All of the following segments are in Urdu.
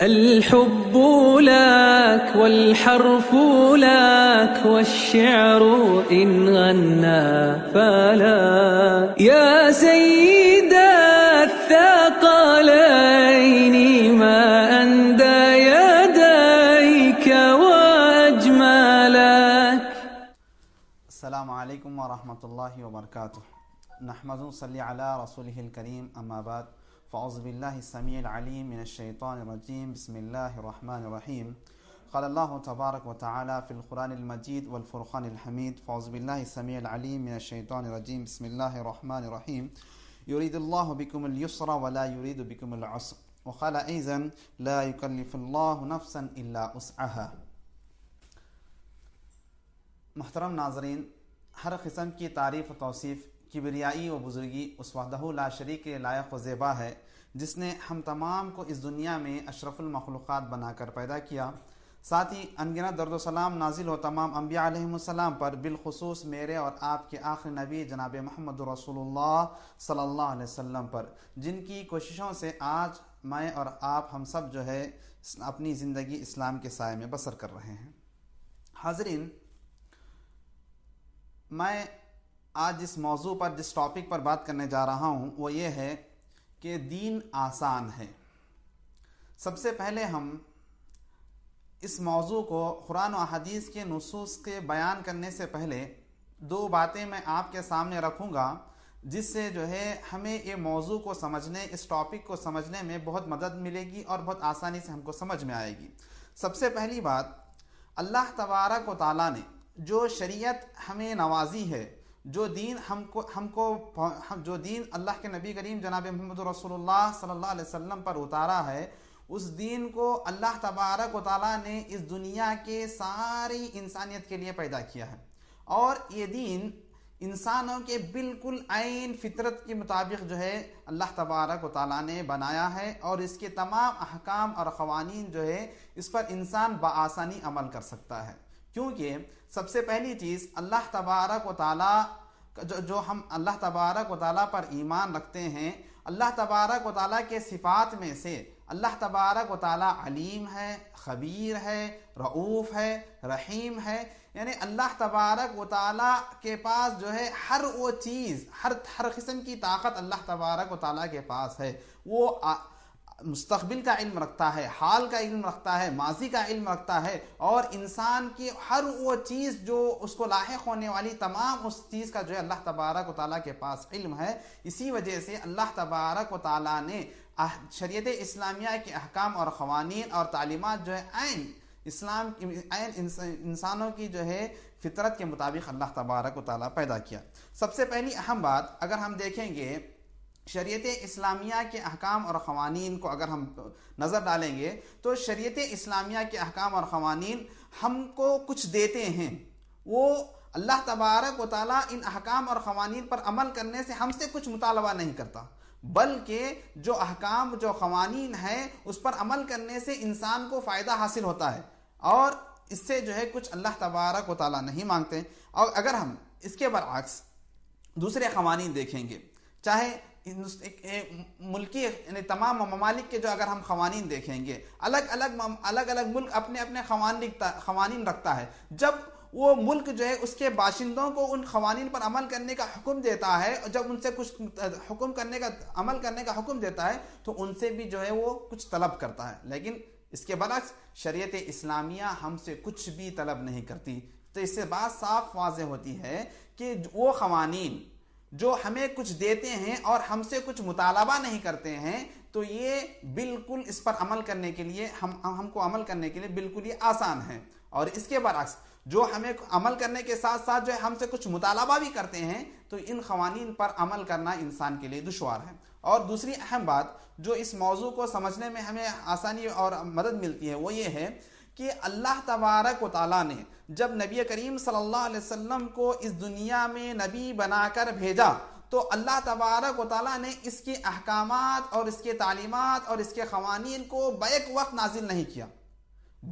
الحب لك والحرف لك والشعر إن غنى فلا يا سيد الثقلين ما أندى يديك وأجملك. السلام علیکم ورحمۃ اللہ وبرکاتہ. نحمد صلی علی رسولہ الکریم. اما بعد فاعوذ باللہ السمیع العلیم من الشیطان الرجیم. بسم اللہ الرحمن الرحیم. قال اللہ تبارک وتعالی فی القرآن المجید والفرقان الحمید. فاعوذ باللہ السمیع العلیم من الشیطان الرجیم. بسم اللہ الرحمن الرحیم. یرید اللہ بکم اليسر ولا یرید بکم العسر وقال ایضا لا یکلف اللہ نفسا الا وسعها. محترم ناظرین، ہر قسم کی تعریف و توصیف، کبریائی و بزرگی اس وحدہ لا شریک کے لائق و زیبا ہے جس نے ہم تمام کو اس دنیا میں اشرف المخلوقات بنا کر پیدا کیا. ساتھ ہی انگنت درد و سلام نازل ہو تمام انبیاء علیہم السلام پر، بالخصوص میرے اور آپ کے آخری نبی جناب محمد رسول اللہ صلی اللہ علیہ وسلم پر، جن کی کوششوں سے آج میں اور آپ ہم سب جو ہے اپنی زندگی اسلام کے سائے میں بسر کر رہے ہیں. حاضرین، میں آج جس موضوع پر، جس ٹاپک پر بات کرنے جا رہا ہوں وہ یہ ہے کہ دین آسان ہے. سب سے پہلے ہم اس موضوع کو قرآن و حدیث کے نصوص کے بیان کرنے سے پہلے دو باتیں میں آپ کے سامنے رکھوں گا جس سے جو ہے ہمیں یہ موضوع کو سمجھنے، اس ٹاپک کو سمجھنے میں بہت مدد ملے گی اور بہت آسانی سے ہم کو سمجھ میں آئے گی. سب سے پہلی بات، اللہ تبارک و تعالیٰ نے جو شریعت ہمیں نوازی ہے، جو دین جو دین اللہ کے نبی کریم جناب محمد رسول اللہ صلی اللہ علیہ وسلم پر اتارا ہے، اس دین کو اللہ تبارک و تعالیٰ نے اس دنیا کے ساری انسانیت کے لیے پیدا کیا ہے. اور یہ دین انسانوں کے بالکل عین فطرت کے مطابق جو ہے اللہ تبارک و تعالیٰ نے بنایا ہے، اور اس کے تمام احکام اور قوانین جو ہے اس پر انسان بآسانی عمل کر سکتا ہے. کیونکہ سب سے پہلی چیز، اللہ تبارک و تعالیٰ جو ہم اللہ تبارک و تعالیٰ پر ایمان رکھتے ہیں، اللہ تبارک و تعالیٰ کے صفات میں سے اللہ تبارک و تعالیٰ علیم ہے، خبیر ہے، رؤوف ہے، رحیم ہے. یعنی اللہ تبارک و تعالیٰ کے پاس جو ہے ہر وہ چیز، ہر قسم کی طاقت اللہ تبارک و تعالیٰ کے پاس ہے. وہ مستقبل کا علم رکھتا ہے، حال کا علم رکھتا ہے، ماضی کا علم رکھتا ہے، اور انسان کی ہر وہ چیز جو اس کو لاحق ہونے والی تمام اس چیز کا جو ہے اللہ تبارک و تعالیٰ کے پاس علم ہے. اسی وجہ سے اللہ تبارک و تعالیٰ نے شریعت اسلامیہ کے احکام اور قوانین اور تعلیمات جو ہے عین اسلام انسانوں کی جو ہے فطرت کے مطابق اللہ تبارک و تعالیٰ پیدا کیا. سب سے پہلی اہم بات، اگر ہم دیکھیں گے شریعت اسلامیہ کے احکام اور قوانین کو اگر ہم نظر ڈالیں گے تو شریعت اسلامیہ کے احکام اور قوانین ہم کو کچھ دیتے ہیں. وہ اللہ تبارک و تعالیٰ ان احکام اور قوانین پر عمل کرنے سے ہم سے کچھ مطالبہ نہیں کرتا، بلکہ جو احکام، جو قوانین ہیں اس پر عمل کرنے سے انسان کو فائدہ حاصل ہوتا ہے، اور اس سے جو ہے کچھ اللہ تبارک و تعالیٰ نہیں مانگتے. اور اگر ہم اس کے برعکس دوسرے قوانین دیکھیں گے، چاہے ملکی یعنی تمام ممالک کے جو اگر ہم قوانین دیکھیں گے، الگ الگ ملک اپنے اپنے قوانین رکھتا ہے. جب وہ ملک جو ہے اس کے باشندوں کو ان قوانین پر عمل کرنے کا حکم دیتا ہے، اور جب ان سے کچھ عمل کرنے کا حکم دیتا ہے تو ان سے بھی جو ہے وہ کچھ طلب کرتا ہے. لیکن اس کے برعکس شریعت اسلامیہ ہم سے کچھ بھی طلب نہیں کرتی. تو اس سے بات صاف واضح ہوتی ہے کہ وہ قوانین جو ہمیں کچھ دیتے ہیں اور ہم سے کچھ مطالبہ نہیں کرتے ہیں، تو یہ بالکل اس پر عمل کرنے کے لیے ہم کو عمل کرنے کے لیے بالکل یہ آسان ہے. اور اس کے برعکس جو ہمیں عمل کرنے کے ساتھ ساتھ جو ہے ہم سے کچھ مطالبہ بھی کرتے ہیں، تو ان قوانین پر عمل کرنا انسان کے لیے دشوار ہے. اور دوسری اہم بات جو اس موضوع کو سمجھنے میں ہمیں آسانی اور مدد ملتی ہے وہ یہ ہے کہ اللہ تبارک و تعالیٰ نے جب نبی کریم صلی اللہ علیہ وسلم کو اس دنیا میں نبی بنا کر بھیجا، تو اللہ تبارک و تعالیٰ نے اس کے احکامات اور اس کے تعلیمات اور اس کے قوانین کو بیک وقت نازل نہیں کیا،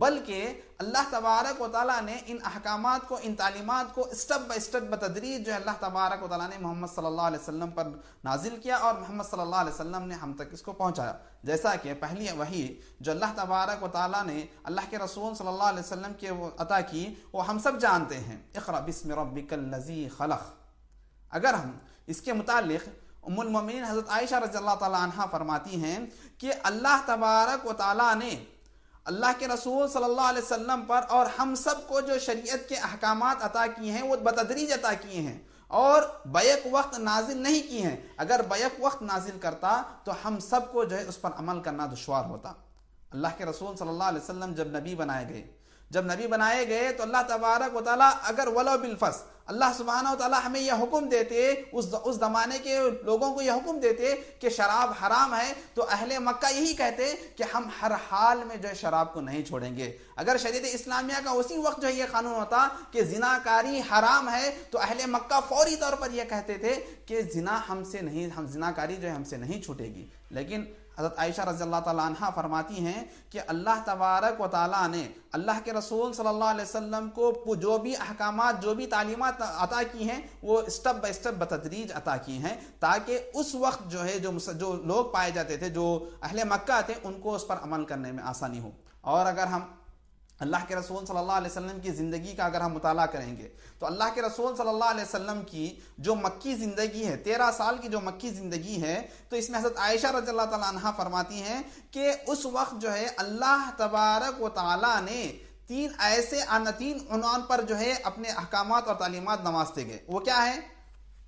بلکہ اللہ تبارک و تعالیٰ نے ان احکامات کو، ان تعلیمات کو اسٹیپ بائی اسٹیپ بتدریج جو ہے اللہ تبارک و تعالیٰ نے محمد صلی اللہ علیہ وسلم پر نازل کیا، اور محمد صلی اللہ علیہ وسلم نے ہم تک اس کو پہنچایا۔ جیسا کہ پہلی وحی جو اللہ تبارک و تعالیٰ نے اللہ کے رسول صلی اللہ علیہ وسلم کے عطا کی، وہ ہم سب جانتے ہیں، اقرأ بسم ربک الذی خلق۔ اگر ہم اس کے متعلق ام المومنین حضرت عائشہ رضی اللہ تعالیٰ عنہ فرماتی ہیں کہ اللہ تبارک و تعالیٰ نے اللہ کے رسول صلی اللہ علیہ وسلم پر اور ہم سب کو جو شریعت کے احکامات عطا کیے ہیں وہ بتدریج عطا کیے ہیں، اور بیک وقت نازل نہیں کی ہیں۔ اگر بیک وقت نازل کرتا تو ہم سب کو جو ہے اس پر عمل کرنا دشوار ہوتا۔ اللہ کے رسول صلی اللہ علیہ وسلم جب نبی بنائے گئے تو اللہ تبارک و تعالیٰ اگر ولو بالفصل اللہ سبحانہ و تعالیٰ ہمیں یہ حکم دیتے، اس زمانے کے لوگوں کو یہ حکم دیتے کہ شراب حرام ہے، تو اہل مکہ یہی کہتے کہ ہم ہر حال میں جو ہے شراب کو نہیں چھوڑیں گے۔ اگر شریعت اسلامیہ کا اسی وقت جو ہے یہ قانون ہوتا کہ زناکاری حرام ہے، تو اہل مکہ فوری طور پر یہ کہتے تھے کہ زناکاری جو ہے ہم سے نہیں چھوٹے گی۔ لیکن حضرت عائشہ رضی اللہ تعالیٰ عنہ فرماتی ہیں کہ اللہ تبارک و تعالیٰ نے اللہ کے رسول صلی اللہ علیہ وسلم کو جو بھی احکامات، جو بھی تعلیمات عطا کی ہیں، وہ اسٹیپ بائی اسٹیپ بتدریج عطا کی ہیں، تاکہ اس وقت جو ہے جو لوگ پائے جاتے تھے، جو اہل مکہ تھے، ان کو اس پر عمل کرنے میں آسانی ہو۔ اور اگر ہم اللہ کے رسول صلی اللہ علیہ وسلم کی زندگی کا اگر ہم مطالعہ کریں گے تو اللہ کے رسول صلی اللہ علیہ وسلم کی جو مکی زندگی ہے، 13 سال کی جو مکی زندگی ہے، تو اس میں حضرت عائشہ رضی اللہ تعالیٰ عنہ فرماتی ہیں کہ اس وقت جو ہے اللہ تبارک و تعالیٰ نے تین عنوان پر جو ہے اپنے احکامات اور تعلیمات نوازتے گئے۔ وہ کیا ہے؟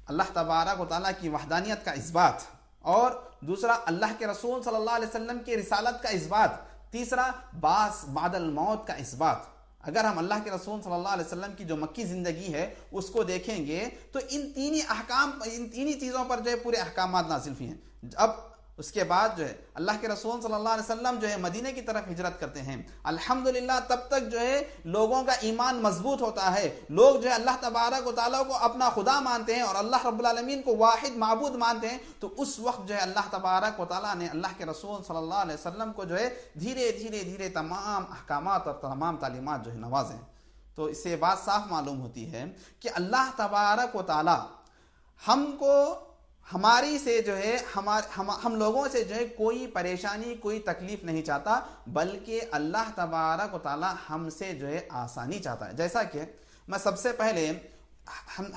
اللہ تبارک و تعالیٰ کی وحدانیت کا اثبات، اور دوسرا اللہ کے رسول صلی اللہ علیہ وسلم کی رسالت کا اثبات، تیسرا بعد الموت کا اثبات۔ اگر ہم اللہ کے رسول صلی اللہ علیہ وسلم کی جو مکی زندگی ہے اس کو دیکھیں گے تو ان تینی چیزوں پر جو ہے پورے احکامات نازل ہوئے ہیں۔ اب اس کے بعد جو ہے اللہ کے رسول صلی اللہ علیہ وسلم جو ہے مدینے کی طرف ہجرت کرتے ہیں۔ الحمدللہ تب تک جو ہے لوگوں کا ایمان مضبوط ہوتا ہے، لوگ جو ہے اللہ تبارک و تعالیٰ کو اپنا خدا مانتے ہیں اور اللہ رب العالمین کو واحد معبود مانتے ہیں۔ تو اس وقت جو ہے اللہ تبارک و تعالیٰ نے اللہ کے رسول صلی اللہ علیہ وسلم کو جو ہے دھیرے دھیرے تمام احکامات اور تمام تعلیمات جو ہے نوازیں۔ تو اس سے بات صاف معلوم ہوتی ہے کہ اللہ تبارک و تعالیٰ ہم کو ہماری سے جو ہے ہم لوگوں سے جو ہے کوئی پریشانی، کوئی تکلیف نہیں چاہتا، بلکہ اللہ تبارک و تعالیٰ ہم سے جو ہے آسانی چاہتا ہے۔ جیسا کہ میں سب سے پہلے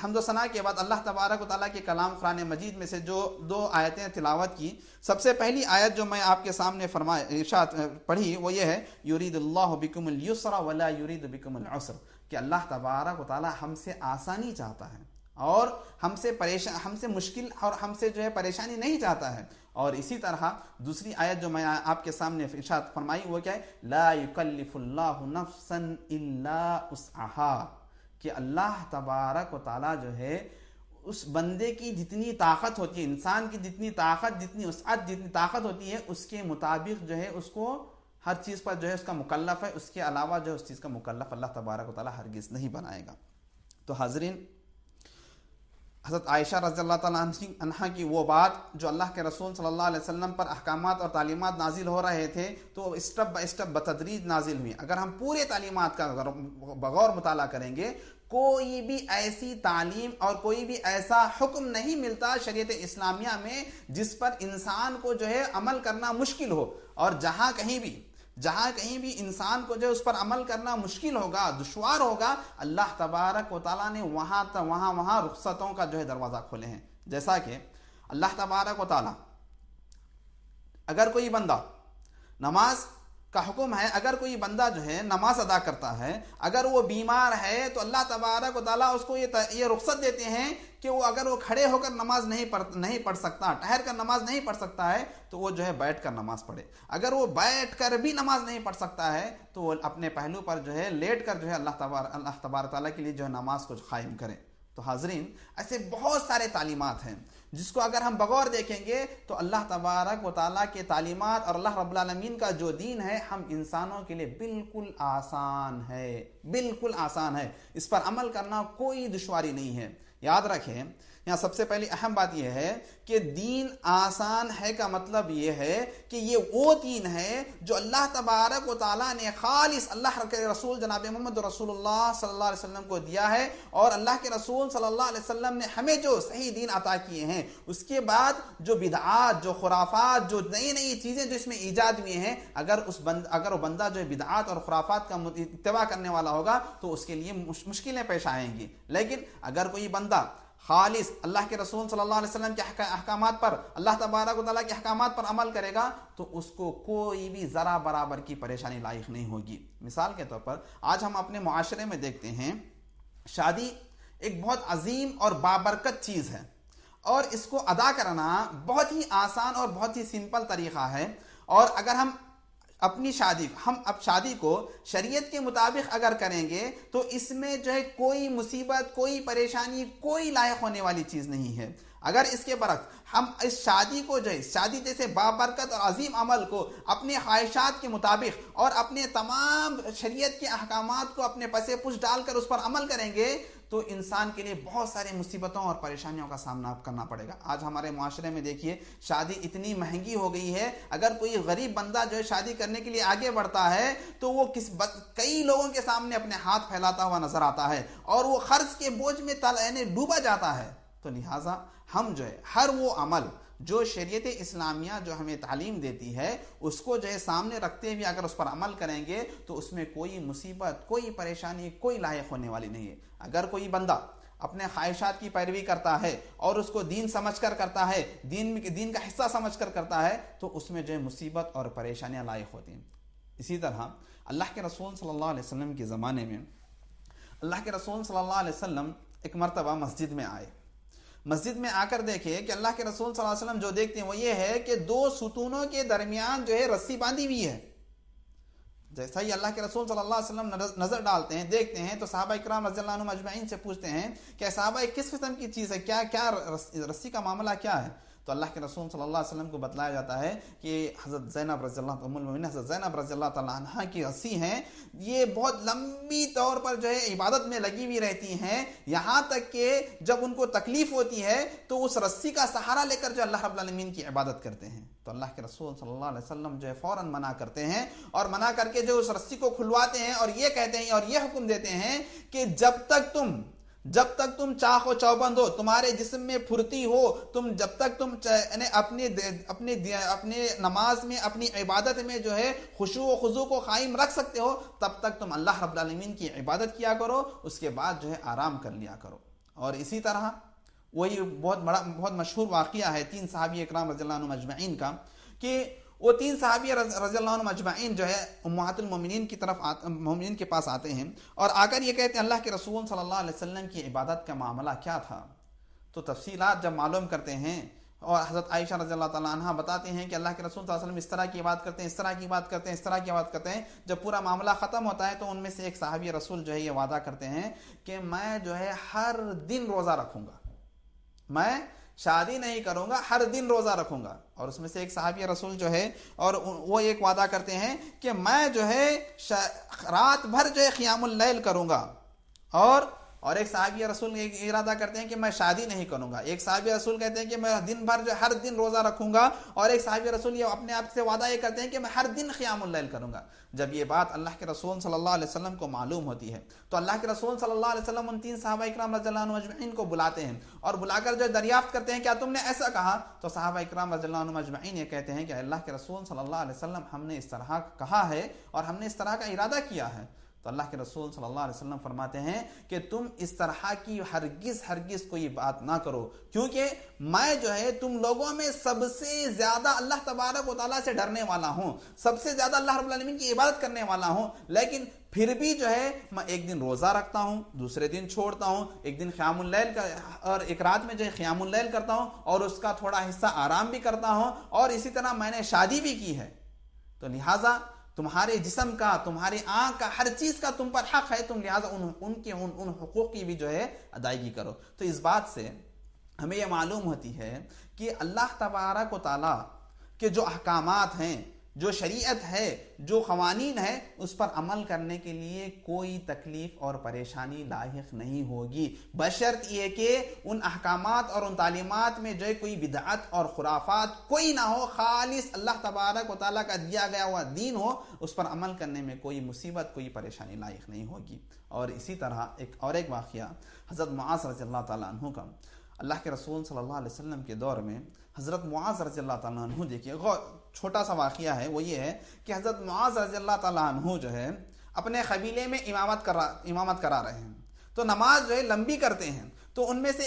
حمد و ثنا کے بعد اللہ تبارک و تعالیٰ کے کلام قرآن مجید میں سے جو 2 آیتیں تلاوت کی، سب سے پہلی آیت جو میں آپ کے سامنے ارشاد پڑھی وہ یہ ہے، یرید اللہ بکم اليسر ولا یرید بکم العسر، کہ اللہ تبارک و تعالیٰ ہم سے آسانی چاہتا ہے اور ہم سے مشکل اور ہم سے جو ہے پریشانی نہیں چاہتا ہے۔ اور اسی طرح دوسری آیت جو میں آپ کے سامنے ارشاد فرمائی وہ کیا ہے، لا یکلف اللہ نفسا الا وسعها، کہ اللہ تبارک و تعالیٰ جو ہے اس بندے کی جتنی طاقت ہوتی ہے، انسان کی جتنی طاقت، جتنی وسعت، جتنی طاقت ہوتی ہے، اس کے مطابق جو ہے اس کو ہر چیز پر جو ہے اس کا مکلف ہے، اس کے علاوہ جو ہے اس چیز کا مکلف اللہ تبارک و تعالیٰ ہرگز نہیں بنائے گا۔ تو حاضرین، حضرت عائشہ رضی اللہ تعالیٰ عنہ کی وہ بات جو اللہ کے رسول صلی اللہ علیہ وسلم پر احکامات اور تعلیمات نازل ہو رہے تھے تو اسٹیپ بائی اسٹیپ بتدریج نازل ہوئی۔ اگر ہم پورے تعلیمات کا بغور مطالعہ کریں گے، کوئی بھی ایسی تعلیم اور کوئی بھی ایسا حکم نہیں ملتا شریعت اسلامیہ میں جس پر انسان کو جو ہے عمل کرنا مشکل ہو، اور جہاں کہیں بھی انسان کو جو اس پر عمل کرنا مشکل ہوگا، دشوار ہوگا، اللہ تبارک و تعالیٰ نے وہاں رخصتوں کا جو ہے دروازہ کھولے ہیں۔ جیسا کہ اللہ تبارک و تعالیٰ اگر کوئی بندہ نماز کا حکم ہے، اگر کوئی بندہ جو ہے نماز ادا کرتا ہے، اگر وہ بیمار ہے تو اللہ تبارک و تعالیٰ اس کو یہ رخصت دیتے ہیں کہ اگر وہ کھڑے ہو کر نماز نہیں پڑھ سکتا، ٹھہر کر نماز نہیں پڑھ سکتا ہے تو وہ جو ہے بیٹھ کر نماز پڑھے۔ اگر وہ بیٹھ کر بھی نماز نہیں پڑھ سکتا ہے تو وہ اپنے پہلو پر جو ہے لیٹ کر جو ہے اللہ تبارک تعالیٰ کے لیے جو ہے نماز کو قائم کرے۔ تو حاضرین، ایسے بہت سارے تعلیمات ہیں جس کو اگر ہم بغور دیکھیں گے تو اللہ تبارک و تعالیٰ کے تعلیمات اور اللہ رب العالمین کا جو دین ہے ہم انسانوں کے لیے بالکل آسان ہے، بالکل آسان ہے، اس پر عمل کرنا کوئی دشواری نہیں ہے۔ یاد رکھیں، یہاں سب سے پہلی اہم بات یہ ہے کہ دین آسان ہے کا مطلب یہ ہے کہ یہ وہ دین ہے جو اللہ تبارک و تعالیٰ نے خالص اللہ کے رسول جناب محمد رسول اللہ صلی اللہ علیہ وسلم کو دیا ہے، اور اللہ کے رسول صلی اللہ علیہ وسلم نے ہمیں جو صحیح دین عطا کیے ہیں، اس کے بعد جو بدعات، جو خرافات، جو نئی نئی چیزیں جو اس میں ایجاد ہوئی ہیں، اگر وہ بندہ جو بدعات اور خرافات کا اتباع کرنے والا ہوگا تو اس کے لیے مشکلیں پیش آئیں گی. لیکن اگر کوئی بندہ خالص اللہ کے رسول صلی اللہ علیہ وسلم کے احکامات پر، اللہ تبارک و تعالیٰ کے احکامات پر عمل کرے گا تو اس کو کوئی بھی ذرا برابر کی پریشانی لاحق نہیں ہوگی. مثال کے طور پر آج ہم اپنے معاشرے میں دیکھتے ہیں شادی ایک بہت عظیم اور بابرکت چیز ہے، اور اس کو ادا کرنا بہت ہی آسان اور بہت ہی سمپل طریقہ ہے. اور اگر ہم اب شادی کو شریعت کے مطابق اگر کریں گے تو اس میں جو ہے کوئی مصیبت، کوئی پریشانی، کوئی لاحق ہونے والی چیز نہیں ہے. اگر اس کے برعکس ہم اس شادی کو جو ہے شادی جیسے بابرکت اور عظیم عمل کو اپنے خواہشات کے مطابق اور اپنے تمام شریعت کے احکامات کو اپنے پسے پش ڈال کر اس پر عمل کریں گے تو انسان کے لیے بہت سارے مصیبتوں اور پریشانیوں کا سامنا کرنا پڑے گا. آج ہمارے معاشرے میں دیکھیے شادی اتنی مہنگی ہو گئی ہے، اگر کوئی غریب بندہ جو ہے شادی کرنے کے لیے آگے بڑھتا ہے تو وہ کئی لوگوں کے سامنے اپنے ہاتھ پھیلاتا ہوا نظر آتا ہے اور وہ قرض کے بوجھ میں ڈوبا جاتا ہے. تو لہٰذا ہم جو ہے ہر وہ عمل جو شریعت اسلامیہ جو ہمیں تعلیم دیتی ہے اس کو جو ہے سامنے رکھتے ہوئے اگر اس پر عمل کریں گے تو اس میں کوئی مصیبت، کوئی پریشانی، کوئی لاحق ہونے والی نہیں ہے. اگر کوئی بندہ اپنے خواہشات کی پیروی کرتا ہے اور اس کو دین سمجھ کر کرتا ہے، دین کا حصہ سمجھ کر کرتا ہے تو اس میں جو ہے مصیبت اور پریشانیاں لاحق ہوتی ہیں. اسی طرح اللہ کے رسول صلی اللہ علیہ وسلم کے زمانے میں اللہ کے رسول صلی اللہ علیہ وسلم ایک مرتبہ مسجد میں آئے. مسجد میں آ کر دیکھے کہ اللہ کے رسول صلی اللہ علیہ وسلم جو دیکھتے ہیں وہ یہ ہے کہ دو ستونوں کے درمیان جو ہے رسی باندھی ہوئی ہے. جیسا ہی اللہ کے رسول صلی اللہ علیہ وسلم نظر ڈالتے ہیں، دیکھتے ہیں تو صحابہ اکرام رضی اللہ عنہم اجمعین سے پوچھتے ہیں کہ صحابہ کس قسم کی چیز ہے، کیا رسی کا معاملہ کیا ہے؟ تو اللہ کے رسول صلی اللہ علیہ وسلم کو بتلایا جاتا ہے کہ حضرت زینب رضی اللہ ام المؤمنین حضرت زینب رضی اللہ تعالیٰ عنہ کی رسی ہیں، یہ بہت لمبی طور پر جو ہے عبادت میں لگی ہوئی رہتی ہیں، یہاں تک کہ جب ان کو تکلیف ہوتی ہے تو اس رسی کا سہارا لے کر جو اللہ رب العالمین کی عبادت کرتے ہیں. تو اللہ کے رسول صلی اللہ علیہ وسلم جو ہے فوراً منع کرتے ہیں اور منع کر کے جو اس رسی کو کھلواتے ہیں اور یہ کہتے ہیں اور یہ حکم دیتے ہیں کہ جب تک تم چاق و چوبند ہو، تمہارے جسم میں پھرتی ہو، جب تک تم اپنے نماز میں، اپنی عبادت میں جو ہے خشوع و خضوع کو قائم رکھ سکتے ہو، تب تک تم اللہ رب العالمین کی عبادت کیا کرو، اس کے بعد جو ہے آرام کر لیا کرو. اور اسی طرح وہی بہت مشہور واقعہ ہے 3 صحابی اکرام رضی اللہ عنہم اجمعین کا، کہ وہ 3 صحابی رضی اللہ عنہم اجمعین جو ہے امہات المومنین کی طرف مومنین کے پاس آتے ہیں اور آ کر یہ کہتے ہیں اللہ کے رسول صلی اللہ علیہ وسلم کی عبادت کا معاملہ کیا تھا. تو تفصیلات جب معلوم کرتے ہیں اور حضرت عائشہ رضی اللہ تعالیٰ عنہ بتاتے ہیں کہ اللہ کے رسول صلی اللہ علیہ وسلم اس طرح کی بات کرتے ہیں، اس طرح کی بات کرتے ہیں، اس طرح کی بات کرتے ہیں. جب پورا معاملہ ختم ہوتا ہے تو ان میں سے ایک صحابی رسول جو ہے یہ وعدہ کرتے ہیں کہ میں جو ہے ہر دن روزہ رکھوں گا، میں شادی نہیں کروں گا، ہر دن روزہ رکھوں گا. اور اس میں سے ایک صحابی رسول جو ہے اور وہ ایک وعدہ کرتے ہیں کہ میں جو ہے رات بھر جو ہے قیام اللیل کروں گا. اور ایک صحابی رسول ایک ارادہ کرتے ہیں کہ میں شادی نہیں کروں گا. ایک صحابی رسول کہتے ہیں کہ میں دن بھر جو ہر دن روزہ رکھوں گا. اور ایک صحابی رسول یہ اپنے آپ سے وعدہ یہ کرتے ہیں کہ میں ہر دن قیام اللیل کروں گا. جب یہ بات اللہ کے رسول صلی اللہ علیہ وسلم کو معلوم ہوتی ہے تو اللہ کے رسول صلی اللہ علیہ وسلم ان 3 صحابہ اکرام رضی اللہ عنہم اجمعین کو بلاتے ہیں اور بلا کر جو دریافت کرتے ہیں کیا تم نے ایسا کہا؟ تو صحابہ اکرام رضی اللہ عنہم اجمعین یہ کہتے ہیں کہ اللہ کے رسول صلی اللہ علیہ وسلم ہم نے اس طرح کہا ہے اور ہم نے اس طرح کا ارادہ کیا ہے. تو اللہ کے رسول صلی اللہ علیہ وسلم فرماتے ہیں کہ تم اس طرح کی ہرگز کوئی بات نہ کرو، کیونکہ میں جو ہے تم لوگوں میں سب سے زیادہ اللہ تبارک و تعالیٰ سے ڈرنے والا ہوں، سب سے زیادہ اللہ رب العالمین کی عبادت کرنے والا ہوں، لیکن پھر بھی جو ہے میں ایک دن روزہ رکھتا ہوں، دوسرے دن چھوڑتا ہوں، ایک دن قیام اللیل کا اور ایک رات میں جو ہے قیام اللیل کرتا ہوں اور اس کا تھوڑا حصہ آرام بھی کرتا ہوں، اور اسی طرح میں نے شادی بھی کی ہے. تو لہٰذا تمہارے جسم کا، تمہاری آنکھ کا، ہر چیز کا تم پر حق ہے، تم لہٰذا ان حقوق کی بھی جو ہے ادائیگی کرو. تو اس بات سے ہمیں یہ معلوم ہوتی ہے کہ اللہ تبارک و تعالیٰ کے جو احکامات ہیں، جو شریعت ہے، جو قوانین ہے، اس پر عمل کرنے کے لیے کوئی تکلیف اور پریشانی لاحق نہیں ہوگی، بشرط یہ کہ ان احکامات اور ان تعلیمات میں جو ہے کوئی بدعت اور خرافات کوئی نہ ہو، خالص اللہ تبارک و تعالیٰ کا دیا گیا ہوا دین ہو، اس پر عمل کرنے میں کوئی مصیبت، کوئی پریشانی لاحق نہیں ہوگی۔ اور اسی طرح ایک واقعہ حضرت معاذ رضی اللہ تعالیٰ عنہ کا، اللہ کے رسول صلی اللہ علیہ وسلم کے دور میں حضرت معاذ رضی اللہ تعالیٰ عنہ، دیکھیے چھوٹا سا واقعہ ہے، وہ یہ ہے کہ حضرت معاذ رضی اللہ تعالیٰ عنہ جو ہے اپنے قبیلے میں امامت کرا رہے ہیں، تو نماز جو ہے لمبی کرتے ہیں، تو ان میں سے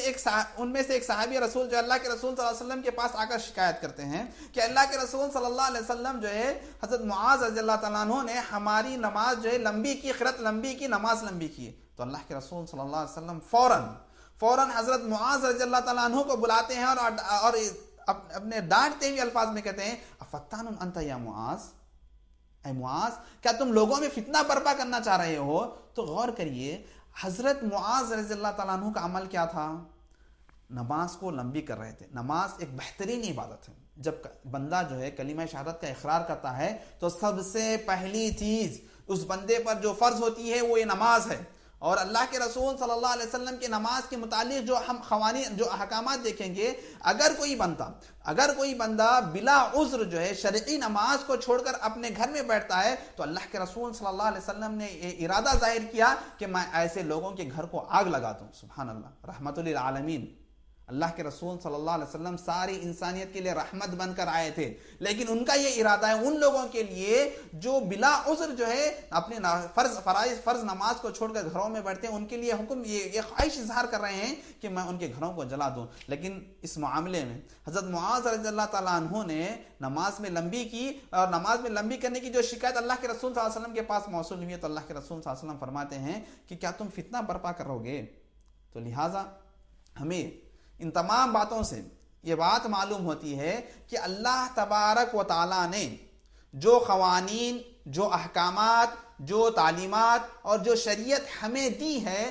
ایک صحابی رسول جو اللہ کے رسول صلی اللہ علیہ وسلم کے پاس آ کر شکایت کرتے ہیں کہ اللہ کے رسول صلی اللہ علیہ وسلم جو ہے حضرت معاذ رضی اللہ تعالیٰ عنہ نے ہماری نماز جو ہے لمبی کی، قرات لمبی کی، نماز لمبی کی۔ تو اللہ کے رسول صلی اللہ علیہ وسلم فوراً حضرت معاذ رضی اللہ تعالیٰ عنہ کو بلاتے ہیں اور اپنے ڈانٹتے ہوئے الفاظ میں کہتے ہیں افتان انت یا معاذ، اے معاذ کیا تم لوگوں میں فتنہ برپا کرنا چاہ رہے ہو؟ تو غور کریے، حضرت معاذ رضی اللہ تعالیٰ عنہ کا عمل کیا تھا؟ نماز کو لمبی کر رہے تھے۔ نماز ایک بہترین عبادت ہے۔ جب بندہ جو ہے کلمہ شہادت کا اقرار کرتا ہے تو سب سے پہلی چیز اس بندے پر جو فرض ہوتی ہے وہ یہ نماز ہے، اور اللہ کے رسول صلی اللہ علیہ وسلم کی نماز کے متعلق جو ہم قوانین، جو احکامات دیکھیں گے، اگر کوئی بندہ بلا عذر جو ہے شرعی نماز کو چھوڑ کر اپنے گھر میں بیٹھتا ہے تو اللہ کے رسول صلی اللہ علیہ وسلم نے یہ ارادہ ظاہر کیا کہ میں ایسے لوگوں کے گھر کو آگ لگا دوں۔ سبحان اللہ، رحمت للعالمین۔ اللہ کے رسول صلی اللہ علیہ وسلم ساری انسانیت کے لیے رحمت بن کر آئے تھے، لیکن ان کا یہ ارادہ ہے ان لوگوں کے لیے جو بلا عذر جو ہے اپنے فرض نماز کو چھوڑ کر گھروں میں بیٹھتے ہیں، ان کے لیے حکم یہ خواہش اظہار کر رہے ہیں کہ میں ان کے گھروں کو جلا دوں۔ لیکن اس معاملے میں حضرت معاذ رضی اللہ تعالیٰ عنہ نے نماز میں لمبی کی، اور نماز میں لمبی کرنے کی جو شکایت اللہ کے رسول صلی اللہ علیہ وسلم کے پاس موصول ہوئی ہے، تو اللہ کے رسول صلی اللہ علیہ وسلم فرماتے ہیں کہ کیا تم فتنہ برپا کرو گے؟ تو لہٰذا ہمیں ان تمام باتوں سے یہ بات معلوم ہوتی ہے کہ اللہ تبارک و تعالیٰ نے جو قوانین، جو احکامات، جو تعلیمات اور جو شریعت ہمیں دی ہے،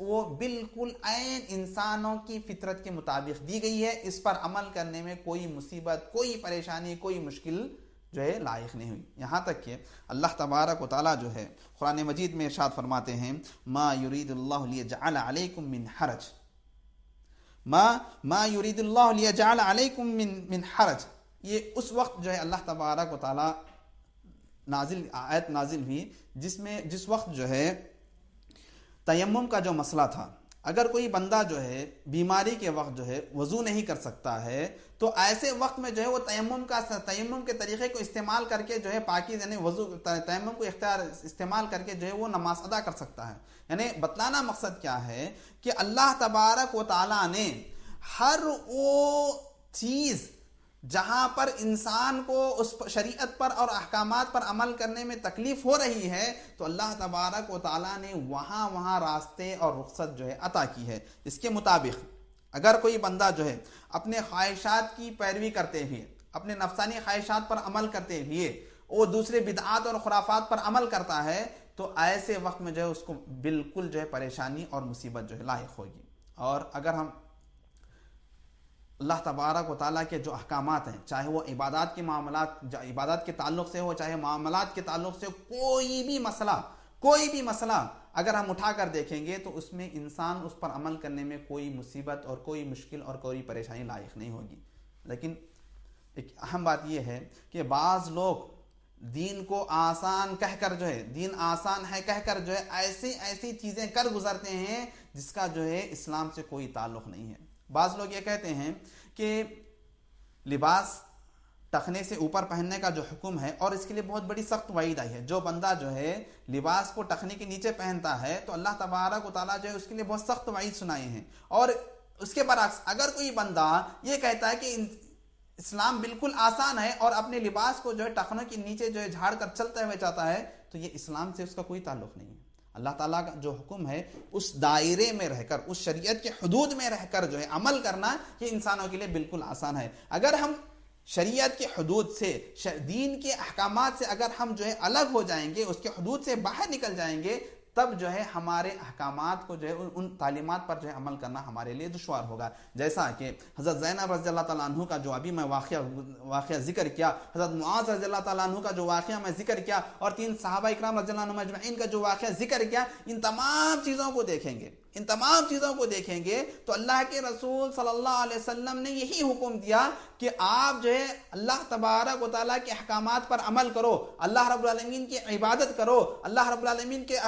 وہ بالکل عین انسانوں کی فطرت کے مطابق دی گئی ہے۔ اس پر عمل کرنے میں کوئی مصیبت، کوئی پریشانی، کوئی مشکل جو ہے لاحق نہیں ہوئی۔ یہاں تک کہ اللہ تبارک و تعالیٰ جو ہے قرآن مجید میں ارشاد فرماتے ہیں ما یرید اللہ لیجعل علیکم من حرج، ما یرید اللہ لیجعل علیکم من حرج۔ یہ اس وقت جو ہے اللہ تبارک و تعالیٰ آیت نازل ہوئی جس وقت جو ہے تیمم کا جو مسئلہ تھا، اگر کوئی بندہ جو ہے بیماری کے وقت جو ہے وضو نہیں کر سکتا ہے تو ایسے وقت میں جو ہے وہ تیمم کے طریقے کو استعمال کر کے جو ہے پاکیزہ، یعنی وضو تیمم کو استعمال کر کے جو ہے وہ نماز ادا کر سکتا ہے۔ یعنی بتلانا مقصد کیا ہے کہ اللہ تبارک و تعالیٰ نے ہر وہ چیز جہاں پر انسان کو اس شریعت پر اور احکامات پر عمل کرنے میں تکلیف ہو رہی ہے، تو اللہ تبارک و تعالیٰ نے وہاں راستے اور رخصت جو ہے عطا کی ہے۔ اس کے مطابق اگر کوئی بندہ جو ہے اپنے خواہشات کی پیروی کرتے ہوئے، اپنے نفسانی خواہشات پر عمل کرتے ہوئے وہ دوسرے بدعات اور خرافات پر عمل کرتا ہے، تو ایسے وقت میں جو ہے اس کو بالکل جو ہے پریشانی اور مصیبت جو ہے لاحق ہوگی۔ اور اگر ہم اللہ تبارک و تعالیٰ کے جو احکامات ہیں، چاہے وہ عبادات کے تعلق سے ہو، چاہے معاملات کے تعلق سے، کوئی بھی مسئلہ اگر ہم اٹھا کر دیکھیں گے تو اس میں انسان اس پر عمل کرنے میں کوئی مصیبت اور کوئی مشکل اور کوئی پریشانی لاحق نہیں ہوگی۔ لیکن ایک اہم بات یہ ہے کہ بعض لوگ دین کو آسان کہہ کر جو ہے، دین آسان ہے کہہ کر جو ہے ایسی چیزیں کر گزرتے ہیں جس کا جو ہے اسلام سے کوئی تعلق نہیں ہے۔ بعض لوگ یہ کہتے ہیں کہ لباس ٹخنے سے اوپر پہننے کا جو حکم ہے، اور اس کے لیے بہت بڑی سخت وعید آئی ہے، جو بندہ جو ہے لباس کو ٹخنے کے نیچے پہنتا ہے تو اللہ تبارک و تعالیٰ جو ہے اس کے لیے بہت سخت وعید سنائے ہیں۔ اور اس کے برعکس اگر کوئی بندہ یہ کہتا ہے کہ اسلام بالکل آسان ہے اور اپنے لباس کو جو ہے ٹخنوں کے نیچے جو ہے جھاڑ کر چلتے ہوئے جاتا ہے، تو یہ اسلام سے اس کا کوئی تعلق نہیں ہے۔ اللہ تعالیٰ کا جو حکم ہے اس دائرے میں رہ کر، اس شریعت کے حدود میں رہ کر جو ہے عمل کرنا، یہ انسانوں کے لیے بالکل آسان ہے۔ اگر ہم شریعت کے حدود سے، دین کے احکامات سے اگر ہم جو ہے الگ ہو جائیں گے، اس کے حدود سے باہر نکل جائیں گے، تب جو ہے ہمارے احکامات کو جو ہے ان تعلیمات پر جو ہے عمل کرنا ہمارے لیے دشوار ہوگا. جیسا کہ حضرت زینب رضی اللہ تعالیٰ عنہ کا جو ابھی میں واقعہ ذکر کیا, حضرت معاذ رضی اللہ تعالیٰ عنہ کا جو واقعہ میں ذکر کیا, اور 3 صحابہ اکرام رضی اللہ عنہم اجمعین کا جو واقعہ ذکر کیا, ان تمام چیزوں کو دیکھیں گے تو اللہ کے رسول صلی اللہ علیہ وسلم نے یہی حکم دیا کہ آپ جو ہے اللہ تبارک و تعالیٰ کے احکامات پر عمل کرو, اللہ رب العالمین کی عبادت کرو, اللہ رب العالمین کے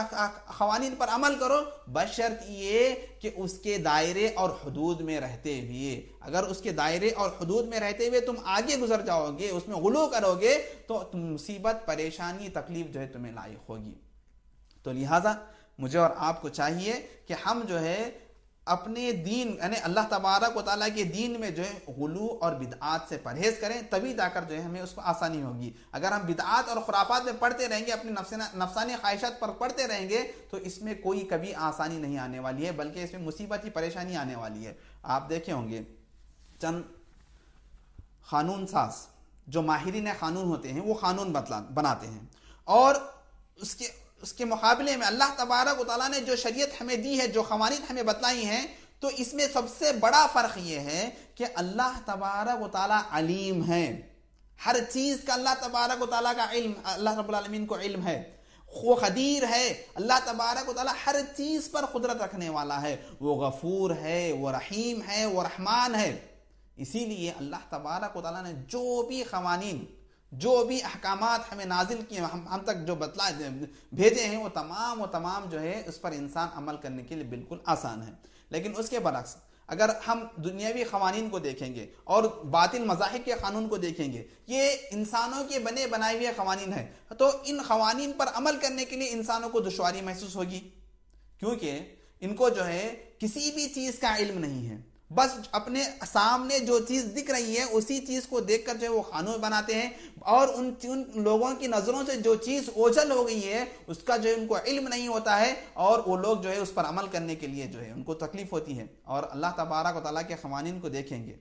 قوانین پر عمل کرو, بشرط یہ کہ اس کے دائرے اور حدود میں رہتے ہوئے. اگر اس کے دائرے اور حدود میں رہتے ہوئے تم آگے گزر جاؤ گے, اس میں غلو کرو گے, تو مصیبت, پریشانی, تکلیف جو ہے تمہیں لاحق ہوگی. تو لہٰذا مجھے اور آپ کو چاہیے کہ ہم جو ہے اپنے دین یعنی اللہ تبارک و تعالیٰ کے دین میں جو ہے غلو اور بدعات سے پرہیز کریں, تبھی جا کر جو ہے ہمیں اس کو آسانی ہوگی. اگر ہم بدعات اور خرافات میں پڑھتے رہیں گے, اپنی نفسانی خواہشات پر پڑھتے رہیں گے, تو اس میں کوئی کبھی آسانی نہیں آنے والی ہے, بلکہ اس میں مصیبت ہی پریشانی آنے والی ہے. آپ دیکھے ہوں گے چند قانون ساز جو ماہرین قانون ہوتے ہیں وہ قانون بناتے ہیں, اور اس کے مقابلے میں اللہ تبارک و تعالیٰ نے جو شریعت ہمیں دی ہے, جو قوانین ہمیں بتلائی ہیں, تو اس میں سب سے بڑا فرق یہ ہے کہ اللہ تبارک و تعالیٰ علیم ہے. ہر چیز کا اللہ تبارک و تعالیٰ کا علم, اللہ رب العالمین کو علم ہے. وہ قدیر ہے, اللہ تبارک و تعالیٰ ہر چیز پر قدرت رکھنے والا ہے. وہ غفور ہے, وہ رحیم ہے, وہ رحمان ہے. اسی لیے اللہ تبارک و تعالیٰ نے جو بھی قوانین, جو بھی احکامات ہمیں نازل کیے, ہم تک جو بھیجے ہیں, وہ تمام جو ہے اس پر انسان عمل کرنے کے لیے بالکل آسان ہے. لیکن اس کے برعکس اگر ہم دنیاوی قوانین کو دیکھیں گے اور باطل مذاہب کے قانون کو دیکھیں گے, یہ انسانوں کے بنائے ہوئے قوانین ہیں, تو ان قوانین پر عمل کرنے کے لیے انسانوں کو دشواری محسوس ہوگی, کیونکہ ان کو جو ہے کسی بھی چیز کا علم نہیں ہے. بس اپنے سامنے جو چیز دکھ رہی ہے اسی چیز کو دیکھ کر جو ہے وہ قانون بناتے ہیں, اور ان لوگوں کی نظروں سے جو چیز اوجھل ہو گئی ہے اس کا جو ہے ان کو علم نہیں ہوتا ہے, اور وہ لوگ جو ہے اس پر عمل کرنے کے لیے جو ہے ان کو تکلیف ہوتی ہے. اور اللہ تبارک و تعالیٰ کے قوانین کو دیکھیں گے,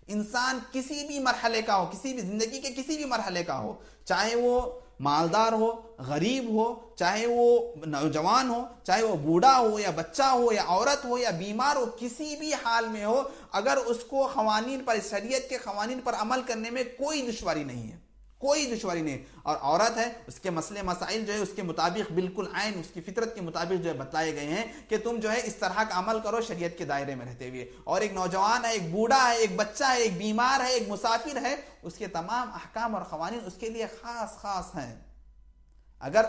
انسان کسی بھی مرحلے کا ہو, کسی بھی زندگی کے کسی بھی مرحلے کا ہو, چاہے وہ مالدار ہو, غریب ہو, چاہے وہ نوجوان ہو, چاہے وہ بوڑھا ہو یا بچہ ہو یا عورت ہو یا بیمار ہو, کسی بھی حال میں ہو, اگر اس کو قوانین پر, شریعت کے قوانین پر عمل کرنے میں کوئی دشواری نہیں ہے, کوئی دشواری نہیں. اور عورت ہے, اس کے مسئلے مسائل جو ہے اس کے مطابق بالکل عین اس کی فطرت کے مطابق جو ہے بتلائے گئے ہیں کہ تم جو ہے اس طرح کا عمل کرو شریعت کے دائرے میں رہتے ہوئے. اور ایک نوجوان ہے, ایک بوڑھا ہے, ایک بچہ ہے, ایک بیمار ہے, ایک مسافر ہے, اس کے تمام احکام اور قوانین اس کے لیے خاص ہیں. اگر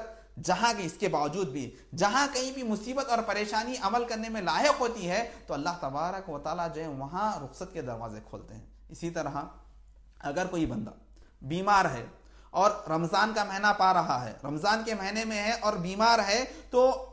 جہاں کہ اس کے باوجود بھی جہاں کہیں بھی مصیبت اور پریشانی عمل کرنے میں لاحق ہوتی ہے, تو اللہ تبارک و تعالیٰ جو ہے وہاں رخصت کے دروازے کھولتے ہیں. اسی طرح اگر کوئی بندہ بیمار ہے اور رمضان کا مہینہ پا رہا ہے, رمضان کے مہینے میں ہے اور بیمار ہے, تو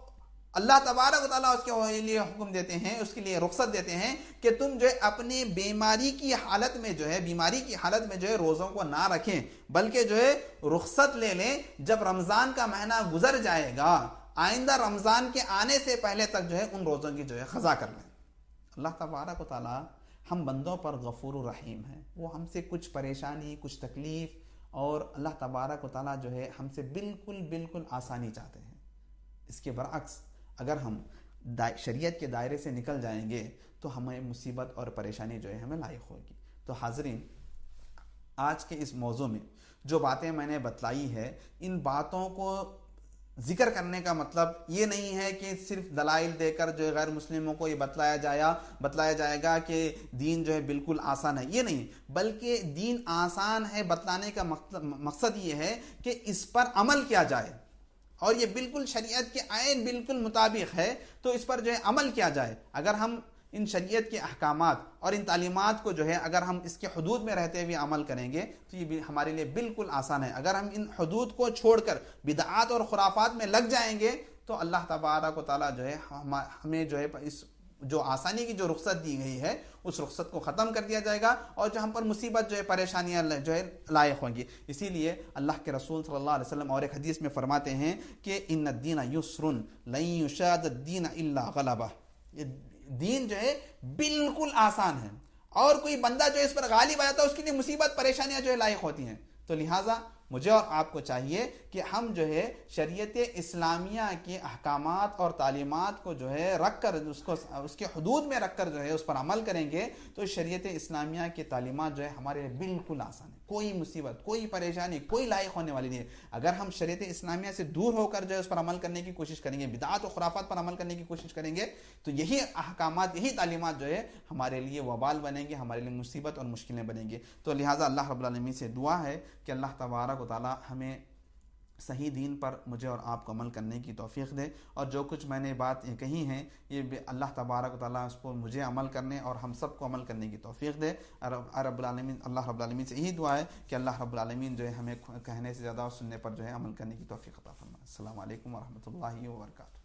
اللہ تبارک و تعالیٰ اس کے لیے حکم دیتے ہیں, اس کے لیے رخصت دیتے ہیں کہ تم جو ہے اپنی بیماری کی حالت میں جو ہے روزوں کو نہ رکھیں, بلکہ جو ہے رخصت لے لیں. جب رمضان کا مہینہ گزر جائے گا, آئندہ رمضان کے آنے سے پہلے تک جو ہے ان روزوں کی جو ہے قضا کر لیں. اللہ تبارک و تعالیٰ ہم بندوں پر غفور و رحیم ہے, وہ ہم سے کچھ پریشانی, کچھ تکلیف, اور اللہ تبارک و تعالیٰ جو ہے ہم سے بالکل آسانی چاہتے ہیں. اس کے برعکس اگر ہم شریعت کے دائرے سے نکل جائیں گے تو ہمیں مصیبت اور پریشانی جو ہے ہمیں لاحق ہوگی. تو حاضرین, آج کے اس موضوع میں جو باتیں میں نے بتلائی ہے, ان باتوں کو ذکر کرنے کا مطلب یہ نہیں ہے کہ صرف دلائل دے کر جو غیر مسلموں کو یہ بتلایا جائے گا کہ دین جو ہے بالکل آسان ہے, یہ نہیں, بلکہ دین آسان ہے بتلانے کا مقصد یہ ہے کہ اس پر عمل کیا جائے, اور یہ بالکل شریعت کے عین بالکل مطابق ہے, تو اس پر جو ہے عمل کیا جائے. اگر ہم ان شریعت کے احکامات اور ان تعلیمات کو جو ہے اگر ہم اس کے حدود میں رہتے ہوئے عمل کریں گے تو یہ ہمارے لیے بالکل آسان ہے. اگر ہم ان حدود کو چھوڑ کر بدعات اور خرافات میں لگ جائیں گے تو اللہ تبارک و تعالیٰ جو ہے ہمیں جو ہے اس جو آسانی کی جو رخصت دی گئی ہے اس رخصت کو ختم کر دیا جائے گا, اور جو ہم پر مصیبت جو ہے پریشانیاں جو ہے لاحق ہوں گی. اسی لیے اللہ کے رسول صلی اللہ علیہ وسلم اور ایک حدیث میں فرماتے ہیں کہ ان الدین یسر لن یشاد الدین الا غلبہ, یہ دین جو ہے بالکل آسان ہے, اور کوئی بندہ جو اس پر غالب آ جاتا ہے اس کے لیے مصیبت پریشانیاں جو ہے لاحق ہوتی ہیں. تو لہٰذا مجھے اور آپ کو چاہیے کہ ہم جو ہے شریعت اسلامیہ کے احکامات اور تعلیمات کو جو ہے رکھ کر اس کے حدود میں رکھ کر جو ہے اس پر عمل کریں گے تو شریعت اسلامیہ کی تعلیمات جو ہے ہمارے لیے بالکل آسان ہے. کوئی مصیبت، کوئی پریشانی، کوئی لائق ہونے والی نہیں ہے. اگر ہم شریعت اسلامیہ سے دور ہو کر جو ہے اس پر عمل کرنے کی کوشش کریں گے، بدعات و خرافات پر عمل کرنے کی کوشش کریں گے، تو یہی احکامات، یہی تعلیمات جو ہے ہمارے لیے وبال بنیں گے، ہمارے لیے مصیبت اور مشکلیں بنیں گے. تو لہٰذا اللہ رب العالمین سے دعا ہے کہ اللہ تبارک و تعالی ہمیں صحیح دین پر مجھے اور آپ کو عمل کرنے کی توفیق دے، اور جو کچھ میں نے بات کہی ہیں یہ اللہ تبارک و تعالیٰ اس کو مجھے عمل کرنے اور ہم سب کو عمل کرنے کی توفیق دے. رب العالمین، اللہ رب العالمین سے یہی دعا ہے کہ اللہ رب العالمین جو ہے ہمیں کہنے سے زیادہ اور سننے پر جو ہے عمل کرنے کی توفیق عطا فرمائے. السلام علیکم ورحمۃ اللہ وبرکاتہ.